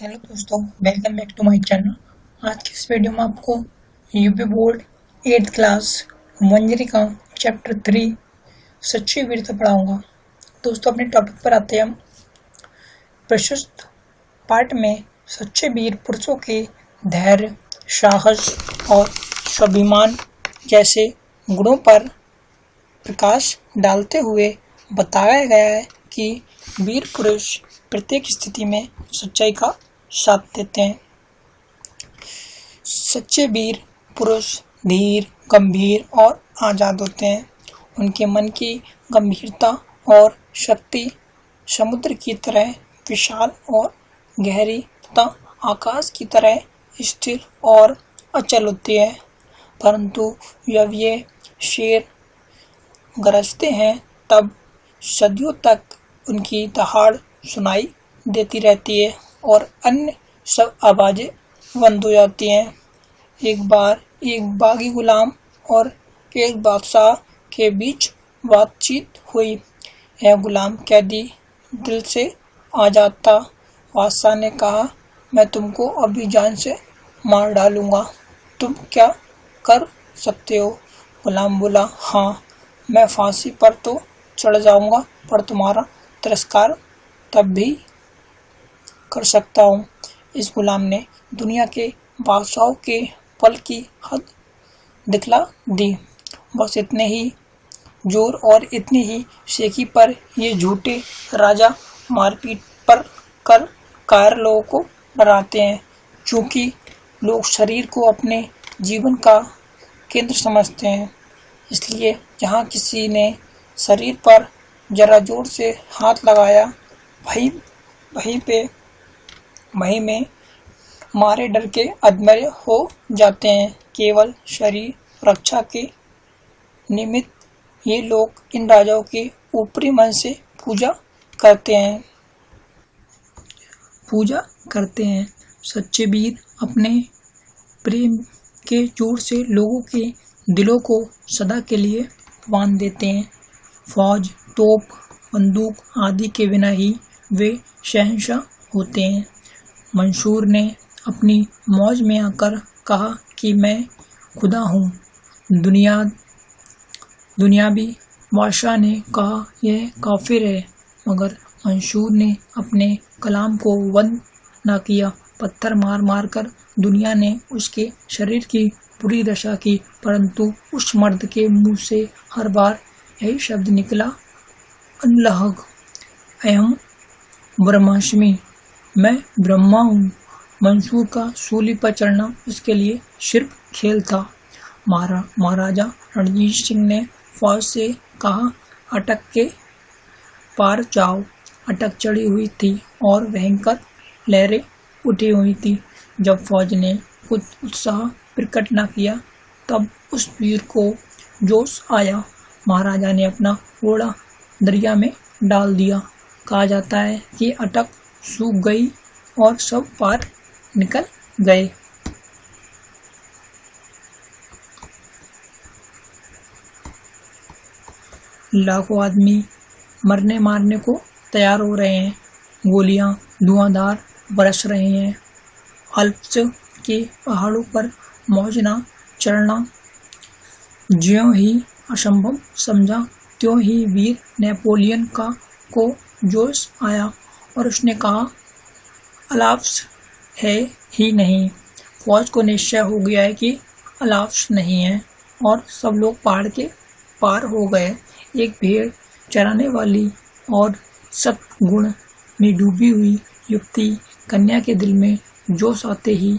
Hello दोस्तों, welcome back to my channel. आज की इस वीडियो में आपको यूपी बोर्ड 8th क्लास मंजरी का चैप्टर 3 सच्ची वीरता पढ़ाऊंगा। दोस्तों, अपने टॉपिक पर आते हैं हम। प्रशस्त पाठ में सच्चे वीर पुरुषों के धैर्य, साहस और स्वाभिमान जैसे गुणों पर प्रकाश डालते हुए बताया गया है कि वीर पुरुष प्रत्येक स्थिति में सच्चाई का साथ देते हैं। सच्चे वीर पुरुष धीर, गंभीर और आजाद होते हैं। उनके मन की गंभीरता और शक्ति समुद्र की तरह विशाल और गहरी तथा आकाश की तरह स्थिर और अचल होती है। परंतु जब ये शेर गरजते हैं तब सदियों तक उनकी दहाड़ सुनाई देती रहती है और अन्य सब आवाजें बंद हो जाती हैं। एक बार एक बागी गुलाम और एक बादशाह के बीच बातचीत हुई। यह गुलाम कैदी दिल से आजाद था। बादशाह ने कहा, मैं तुमको अभी जान से मार डालूंगा, तुम क्या कर सकते हो? गुलाम बोला, हाँ, मैं फांसी पर तो चढ़ जाऊंगा, पर तुम्हारा तिरस्कार तब भी कर सकता हूँ। इस गुलाम ने दुनिया के बादशाहों के बल की हद दिखला दी। बस इतने ही जोर और इतनी ही शेखी पर ये झूठे राजा मारपीट पर कर कायर लोगों को डराते हैं। चूंकि लोग शरीर को अपने जीवन का केंद्र समझते हैं, इसलिए जहाँ किसी ने शरीर पर जरा जोर से हाथ लगाया, वहीं में मारे डर के अधमरे हो जाते हैं। केवल शरीर रक्षा के निमित्त ये लोग इन राजाओं के ऊपरी मन से पूजा करते हैं। सच्चे वीर अपने प्रेम के जोर से लोगों के दिलों को सदा के लिए बांध देते हैं। फौज, तोप, बंदूक आदि के बिना ही वे शहंशाह होते हैं। मंसूर ने अपनी मौज में आकर कहा कि मैं खुदा हूँ। दुनियावी बादशाह ने कहा, यह काफिर है, मगर मंसूर ने अपने कलाम को बंद न किया। पत्थर मार मार कर दुनिया ने उसके शरीर की बुरी दशा की, परंतु उस मर्द के मुंह से हर बार यही शब्द निकला, अल्लाह अहम ब्रह्मास्मि, मैं ब्रह्मा हूँ। मंसूर का सूली पर चढ़ना उसके लिए सिर्फ खेल था। महाराजा रणजीत सिंह ने फौज से कहा, अटक के पार जाओ। अटक चढ़ी हुई थी और भयंकर लहरें उठी हुई थी। जब फौज ने कुछ उत्साह प्रकट न किया, तब उस वीर को जोश आया। महाराजा ने अपना घोड़ा दरिया में डाल दिया। कहा जाता है कि अटक सूख गई और सब पार निकल गए। लाखों आदमी मरने मारने को तैयार हो रहे हैं। गोलियां धुआंधार बरस रहे हैं। अल्प्स के पहाड़ों पर मौजना चढ़ना ज्यों ही असंभव समझा, त्यों ही वीर नेपोलियन को जोश आया और उसने कहा, अलाप्स है ही नहीं। फौज को निश्चय हो गया है कि अलाप्स नहीं है और सब लोग पहाड़ के पार हो गए। एक भेड़ चराने वाली और सत्गुण में डूबी हुई युवती कन्या के दिल में जोश आते ही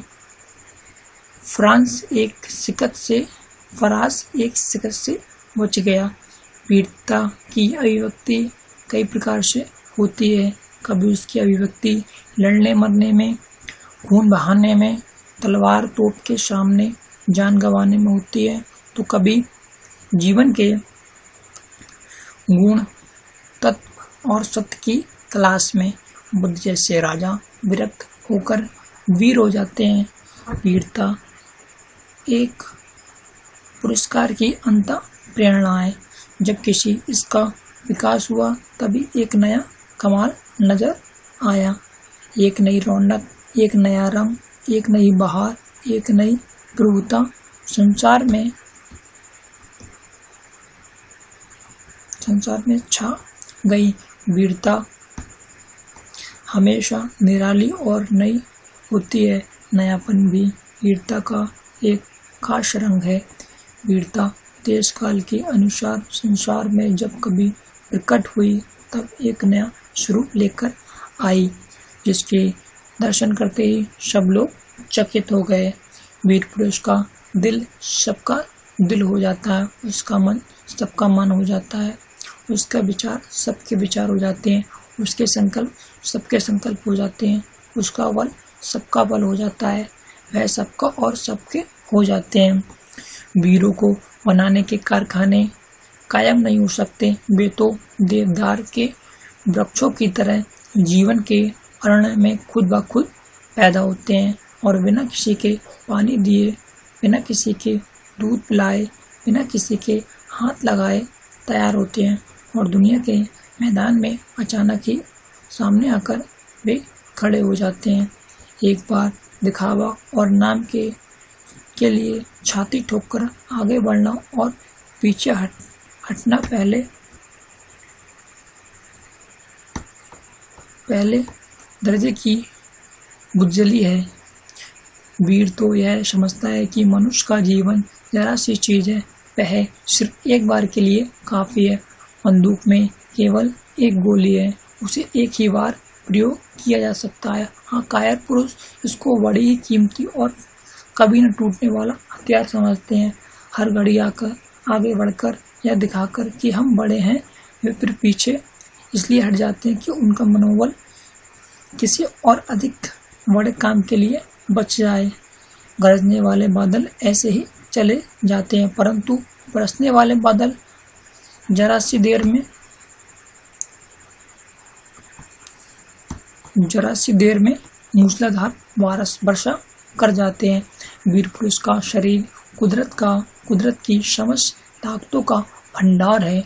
फराज एक शिकत से बच गया। वीरता की अभिव्यक्ति कई प्रकार से होती है। कभी उसकी अभिव्यक्ति लड़ने मरने में, खून बहाने में, तलवार तोप के सामने जान गंवाने में होती है, तो कभी जीवन के गुण, तत्व और सत्य की तलाश में। बुद्ध जैसे राजा विरक्त होकर वीर हो जाते हैं। वीरता एक पुरस्कार की अंत प्रेरणा है। जब किसी इसका विकास हुआ, तभी एक नया कमाल नजर आया, एक नई रौनक एक नया रंग, एक नई बहार, एक नई प्रभुता संसार में छा गई। वीरता हमेशा निराली और नई होती है। नयापन भी वीरता का एक खास रंग है। वीरता देश काल के अनुसार संसार में जब कभी प्रकट हुई तब एक नया स्वरूप लेकर आई, जिसके दर्शन करते ही सब लोग चकित हो गए। वीर पुरुष का दिल सबका दिल हो जाता है, उसका मन सबका मन हो जाता है, उसका विचार सबके विचार हो जाते हैं, उसके संकल्प सबके संकल्प हो जाते हैं, उसका बल सबका बल हो जाता है, वह सबका और सबके हो जाते हैं। वीरों को बनाने के कारखाने कायम नहीं हो सकते। वे तो देवदार के वृक्षों की तरह जीवन के अरण्य में खुद ब खुद पैदा होते हैं और बिना किसी के पानी दिए, बिना किसी के दूध पिलाए, बिना किसी के हाथ लगाए तैयार होते हैं और दुनिया के मैदान में अचानक ही सामने आकर वे खड़े हो जाते हैं। एक बार दिखावा और नाम के लिए छाती ठोककर आगे बढ़ना और पीछे हटना पहले दर्जे की बुज्जली है। वीर तो यह समझता है कि मनुष्य का जीवन जरा सी चीज है, वह सिर्फ एक बार के लिए काफी है। बंदूक में केवल एक गोली है, उसे एक ही बार प्रयोग किया जा सकता है। हाँ, कायर पुरुष इसको बड़ी ही कीमती और कभी न टूटने वाला हथियार समझते हैं। हर घड़ी आगे बढ़कर या दिखाकर कि हम बड़े हैं, वे फिर पीछे इसलिए हट जाते हैं कि उनका मनोबल किसी और अधिक बड़े काम के लिए बच जाए। गरजने वाले बादल ऐसे ही चले जाते हैं, परंतु बरसने वाले बादल जरा सी देर में मूसलाधार वर्षा कर जाते हैं। वीर पुरुष का शरीर कुदरत की समस्त ताकतों का भंडार है।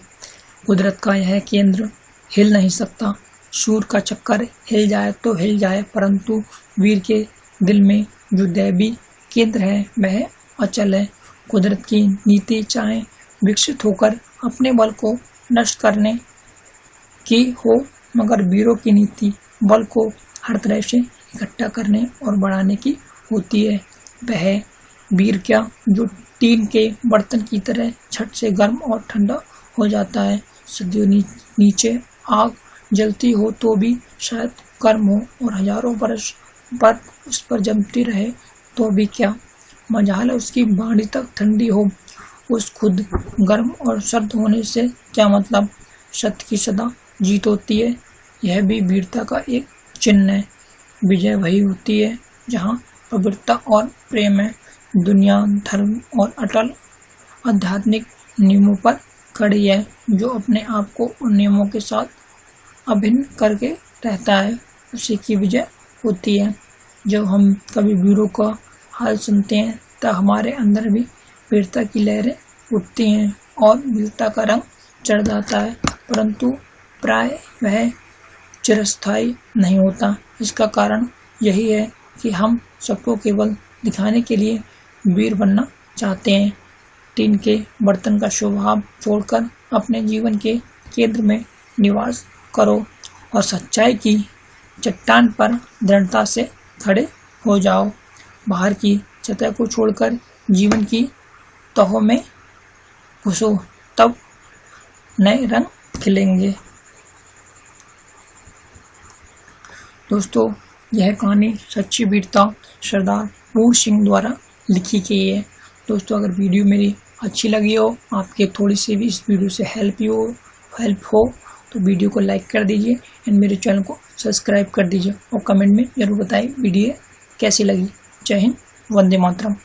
कुदरत का यह केंद्र हिल नहीं सकता। सूर्य का चक्कर हिल जाए तो हिल जाए, परंतु वीर के दिल में जो दैवी केंद्र है वह अचल है। कुदरत की नीति चाहे विकसित होकर अपने बल को नष्ट करने की हो, मगर वीरों की नीति बल को हर तरह से इकट्ठा करने और बढ़ाने की होती है। वह वीर क्या जो टीन के बर्तन की तरह झट से गर्म और ठंडा हो जाता है। सदियों नीचे आग जलती हो तो भी शायद गर्म हो और हजारों वर्ष बर्फ उस पर जमती रहे तो भी क्या मजाल है उसकी बाड़ी तक ठंडी हो। उस खुद गर्म और सर्द होने से क्या मतलब। सत्य की सदा जीत होती है, यह भी वीरता का एक चिन्ह है। विजय वही होती है जहाँ पवित्रता और प्रेम है। दुनिया धर्म और अटल आध्यात्मिक नियमों पर खड़ी है। जो अपने आप को उन नियमों के साथ अभिन्न करके रहता है, उसी की विजय होती है। जब हम कभी वीरों का हाल सुनते हैं तब हमारे अंदर भी वीरता की लहरें उठती हैं और वीरता का रंग चढ़ जाता है, परंतु प्राय वह चिरस्थायी नहीं होता। इसका कारण यही है कि हम सबको केवल दिखाने के लिए वीर बनना चाहते हैं। टीन के बर्तन का स्वभाव छोड़कर अपने जीवन के केंद्र में निवास करो और सच्चाई की चट्टान पर दृढ़ता से खड़े हो जाओ। बाहर की सतह को छोड़कर जीवन की तहों में घुसो, तब नए रंग खिलेंगे। दोस्तों, यह कहानी सच्ची वीरता सरदार पूर्ण सिंह द्वारा लिखी गई है। दोस्तों, अगर वीडियो मेरी अच्छी लगी हो, आपके थोड़ी सी भी इस वीडियो से हेल्प हो तो वीडियो को लाइक कर दीजिए एंड मेरे चैनल को सब्सक्राइब कर दीजिए और कमेंट में जरूर बताइए वीडियो कैसी लगी। जय हिंद, वंदे मातरम।